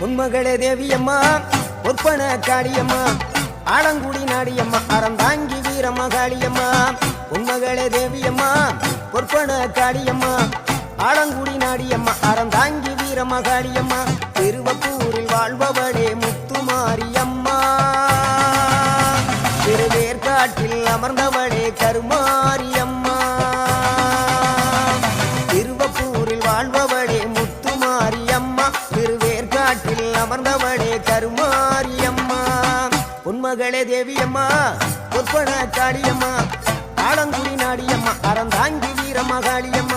உன்மகளே தேவியம்மா பொற்பன காளியம்மா ஆலங்குடி நாடியம்மா அறந்தாங்கி வீரமகாளியம்மா உன்மகளே தேவியம்மா பொற்பன காளியம்மா ஆலங்குடி நாடியம்மா அறந்தாங்கி வீரமகாளியம்மா திருவப்பூரில் வாழ்பவளே முத்துமாரியம்மா திருவேற்காட்டில் அமர்ந்தவளே கருமாரியம்மா திருவப்பூரில் வாழ்பவளே முத்துமாரியம்மா திருவேற்காட்டில் அமர்ந்தவளே கருமாரியம்மா உன்மகளே தேவியம்மா பொற்பன காளியம்மா ஆலங்குடி நாடியம்மா அறந்தாங்கி வீரமகாளியம்மா